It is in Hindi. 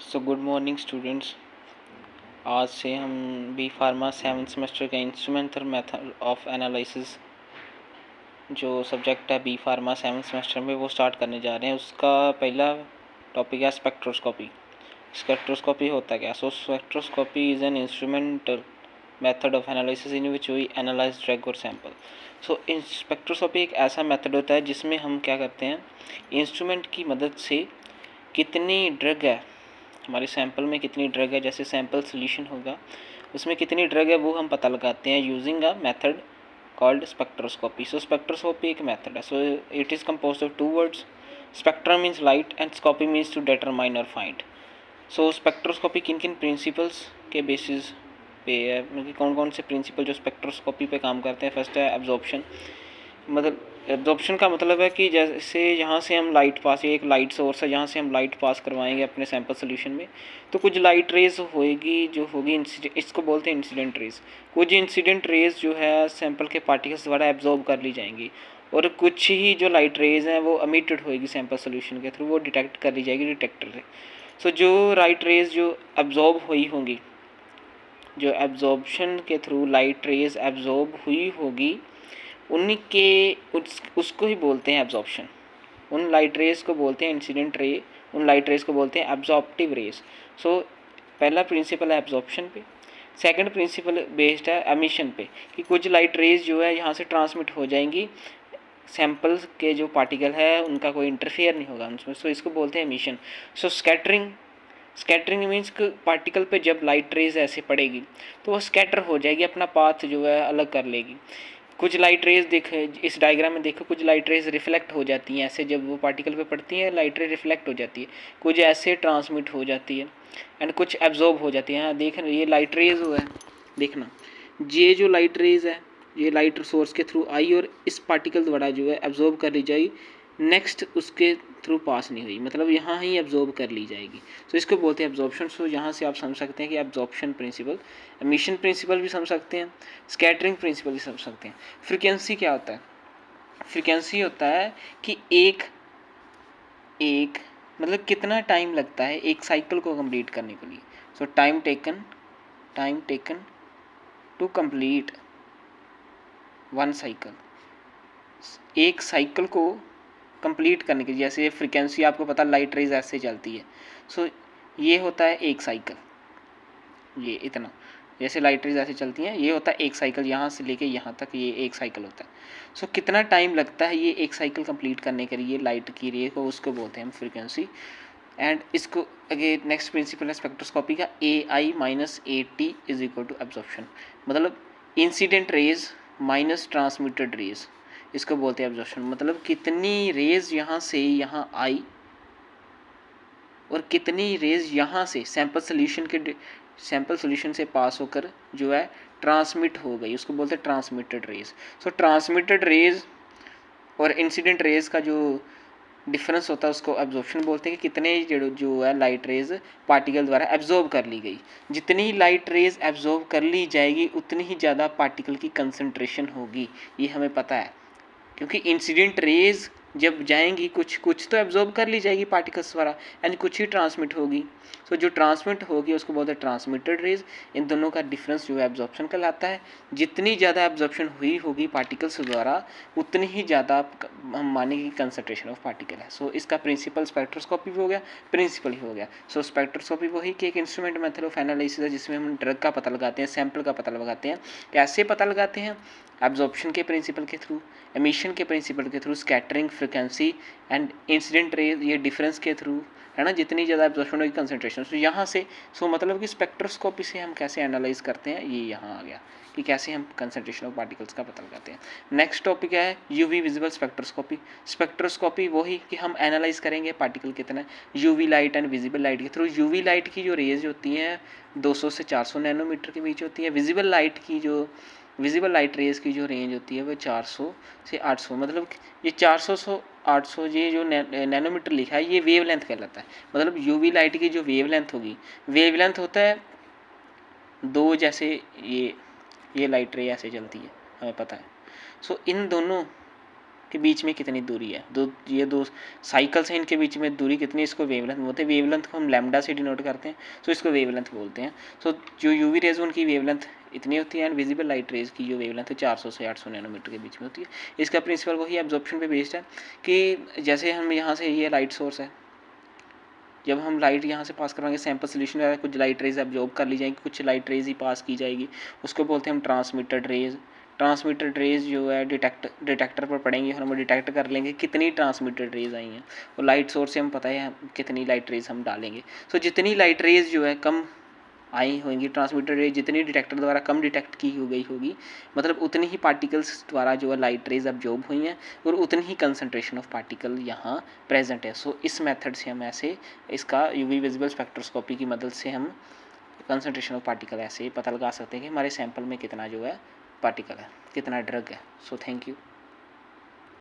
So good morning students. आज से हम बी फार्मा 7th सेमेस्टर का इंस्ट्रूमेंटल मेथड ऑफ एनालिसिस जो सब्जेक्ट है बी फार्मा 7th सेमेस्टर में वो स्टार्ट करने जा रहे हैं। उसका पहला टॉपिक है स्पेक्ट्रोस्कोपी। स्पेक्ट्रोस्कोपी होता है क्या? So spectroscopy is an instrumental method of analysis in which we analyse drug और सैंपल। सो स्पेक्ट्रोस्कोपी एक ऐसा मेथड होता है जिसमें हम क्या करते हैं, इंस्ट्रूमेंट की मदद से कितनी ड्रग है हमारे सैंपल में, कितनी ड्रग है, जैसे सैंपल सोल्यूशन होगा उसमें कितनी ड्रग है वो हम पता लगाते हैं using a method called spectroscopy. So spectroscopy एक मेथड है। So it is composed of two words, spectra means light and scopy means to determine और फाइंड। सो स्पेक्ट्रोस्कोपी किन किन प्रिंसिपल्स के बेसिस पे है, मतलब कौन कौन से प्रिंसिपल जो स्पेक्ट्रोस्कोपी पे काम करते हैं। फर्स्ट है एब्जॉर्प्शन। मतलब एब्जॉर्प्शन का मतलब है कि जैसे यहाँ से हम लाइट पास, एक लाइट सोर्स है जहाँ से हम लाइट पास करवाएंगे अपने सैंपल सोल्यूशन में, तो कुछ लाइट रेज होएगी जो होगी इसको बोलते हैं इंसिडेंट रेज। कुछ इंसिडेंट रेज जो है सैंपल के पार्टिकल्स द्वारा एब्जॉर्ब कर ली जाएंगी, और कुछ ही जो लाइट रेज हैं वो अमिटेड होएगी सैंपल सोल्यूशन के थ्रू, वो डिटेक्ट कर ली जाएगी डिटेक्टर से। सो जो लाइट रेज जो एब्जॉर्ब हुई होंगी, जो एब्जॉर्प्शन के थ्रू लाइट रेज एब्जॉर्ब हुई होगी, उन्हीं के उसको ही बोलते हैं एब्जॉर्प्शन। उन लाइट रेज को बोलते हैं इंसिडेंट रे, उन लाइट रेज को बोलते हैं एब्जॉर्प्टिव रेज। सो पहला प्रिंसिपल है एब्जॉर्प्शन पे। सेकंड प्रिंसिपल बेस्ड है एमिशन पे, कि कुछ लाइट रेज जो है यहाँ से ट्रांसमिट हो जाएंगी, सैंपल्स के जो पार्टिकल है उनका कोई इंटरफेयर नहीं होगा उनमें। सो इसको बोलते हैं एमिशन। सो स्कैटरिंग, स्कैटरिंग मीन्स कि पार्टिकल पे जब लाइट रेज ऐसे पड़ेगी तो वो स्कैटर हो जाएगी, अपना पाथ जो है अलग कर लेगी। कुछ लाइट रेज देखो, इस डायग्राम में देखो, कुछ लाइट रेज रिफ्लेक्ट हो जाती हैं ऐसे, जब वो पार्टिकल पे पड़ती हैं लाइट रे रिफ्लेक्ट हो जाती है, कुछ ऐसे ट्रांसमिट हो जाती है एंड कुछ एब्जॉर्ब हो जाती है। हाँ देख ये लाइट रेज हुआ है, देखना ये जो लाइट रेज है ये लाइट सोर्स के थ्रू आई और इस पार्टिकल द्वारा जो है एब्जॉर्ब कर ली जाएगी, नेक्स्ट उसके थ्रू पास नहीं हुई, मतलब यहाँ ही एब्जॉर्ब कर ली जाएगी। तो इसको बोलते हैं एब्जॉर्प्शन। सो यहाँ से आप समझ सकते हैं कि एब्जॉर्प्शन प्रिंसिपल, एमिशन प्रिंसिपल भी समझ सकते हैं, स्कैटरिंग प्रिंसिपल भी समझ सकते हैं। फ्रीक्वेंसी क्या होता है? फ्रीक्वेंसी होता है कि एक एक मतलब कितना टाइम लगता है एक साइकिल को कंप्लीट करने के लिए। So time taken to complete one cycle, एक साइकिल को कंप्लीट करने के लिए। जैसे फ्रीक्वेंसी आपको पता लाइट रेज ऐसे चलती है, सो ये होता है एक साइकिल, ये इतना, जैसे लाइट रेज ऐसे चलती हैं ये होता है एक साइकिल, यहाँ से लेके यहाँ तक ये एक साइकिल होता है। सो कितना टाइम लगता है ये एक साइकिल कंप्लीट करने के लिए लाइट की रे को, उसको बोलते हैं हम फ्रीक्वेंसी। एंड इसको अगेन नेक्स्ट प्रिंसिपल है स्पेक्ट्रोस्कोपी का, A I minus A T is equal to absorption. मतलब incident rays minus transmitted rays, इसको बोलते हैं एब्जॉर्प्शन। मतलब कितनी रेज यहाँ से यहाँ आई और कितनी रेज यहाँ से सैंपल सोल्यूशन से पास होकर जो है ट्रांसमिट हो गई, उसको बोलते हैं ट्रांसमिटेड रेज। सो ट्रांसमिटेड रेज और इंसिडेंट रेज का जो डिफरेंस होता है उसको एब्जॉर्प्शन बोलते हैं, कि कितने जो है लाइट रेज पार्टिकल द्वारा एब्जॉर्ब कर ली गई। जितनी लाइट रेज एब्जॉर्ब कर ली जाएगी उतनी ही ज़्यादा पार्टिकल की कंसंट्रेशन होगी, ये हमें पता है। क्योंकि इंसिडेंट रेज जब जाएंगी कुछ तो एब्जॉर्ब कर ली जाएगी पार्टिकल्स द्वारा एंड कुछ ही ट्रांसमिट होगी। सो जो ट्रांसमिट होगी उसको बोलते हैं ट्रांसमिटेड रेज। इन दोनों का डिफरेंस जो है एब्जॉर्प्शन कहलाता है। जितनी ज़्यादा एब्जॉर्प्शन हुई होगी पार्टिकल्स द्वारा उतनी ही ज़्यादा हम मानेंगे कि कंसंट्रेशन ऑफ पार्टिकल है। सो इसका प्रिंसिपल स्पेक्ट्रोस्कोपी भी हो गया, प्रिंसिपल ही हो गया। सो स्पेक्ट्रोस्कोपी वही कि एक इंस्ट्रूमेंट मेथड ऑफ एनालिसिस है जिसमें हम ड्रग का पता लगाते हैं, सैंपल का पता लगाते हैं। कैसे पता लगाते हैं? एब्जॉर्प्शन के प्रिंसिपल के थ्रू, एमिशन के प्रिंसिपल के through, scattering, frequency and incident raise, ये डिफरेंस के थ्रू है ना, जितनी ज़्यादा एब्जॉर्प्शन होगी कंसंट्रेशन। सो यहाँ से मतलब कि स्पेक्ट्रोस्कोपी से हम कैसे एनालाइज करते हैं, ये यहाँ आ गया कि कैसे हम कंसंट्रेशन ऑफ पार्टिकल्स का पता लगाते हैं। नेक्स्ट टॉपिक है यूवी विजिबल स्पेक्ट्रोस्कोपी। स्पेक्ट्रोस्कोपी वही कि हम एनालाइज करेंगे पार्टिकल कितना UV light and visible light के थ्रू। यूवी लाइट की जो रेज होती हैं 200 से 400 नैनोमीटर के बीच होती है। विजिबल लाइट रेज की जो रेंज होती है वो 400 से 800, मतलब ये 400 से 800 ये जो नैनोमीटर लिखा है ये वेवलेंथ कहलाता है। मतलब यूवी लाइट की जो वेवलेंथ होगी, वेवलेंथ होता है दो, जैसे ये लाइट रे ऐसे चलती है हमें पता है। सो इन दोनों के बीच में कितनी दूरी है, ये दो साइकिल्स हैं, इनके बीच में दूरी कितनी, इसको वेवलेंथ बोलते हैं। वेवलेंथ को हम लैम्डा से डिनोट करते हैं, सो इसको वेवलेंथ बोलते हैं। सो जो यूवी रेज उनकी वेवलेंथ इतनी होती है, एंड विजिबल लाइट रेज की जो वेवलेंथ है 400 से 800 नैनोमीटर के बीच में होती है। इसका प्रिंसिपल वही एब्जॉर्प्शन पे बेस्ड है कि जैसे हम यहाँ से, ये लाइट सोर्स है, जब हम लाइट यहाँ से पास करवाएंगे सैम्पल सोल्यूशन में, कुछ लाइट रेज एब्जॉर्ब कर ली जाएंगी, कुछ लाइट रेज ही पास की जाएगी, उसको बोलते हैं हम ट्रांसमिटेड रेज। ट्रांसमिटेड रेज जो है डिटेक्टर पर पड़ेंगे और हम डिटेक्ट कर लेंगे कितनी ट्रांसमिटेड रेज आई हैं, और लाइट सोर्स से हम पता है कितनी लाइट रेज हम डालेंगे। सो जितनी लाइट रेज जो है कम आई होंगी, ट्रांसमिटेड रेज जितनी डिटेक्टर द्वारा कम डिटेक्ट की हो गई होगी, मतलब उतनी ही पार्टिकल्स द्वारा जो है लाइट रेज अब्जॉर्ब हुई हैं और उतनी ही कंसनट्रेशन ऑफ पार्टिकल यहाँ प्रेजेंट है। सो इस मेथड से हम ऐसे इसका यूवी विजिबल स्पेक्ट्रोस्कोपी की मदद से हम कंसनट्रेशन ऑफ पार्टिकल ऐसे पता लगा सकते हैं कि हमारे सैंपल में कितना जो है पार्टिकल है, कितना ड्रग है। So thank you.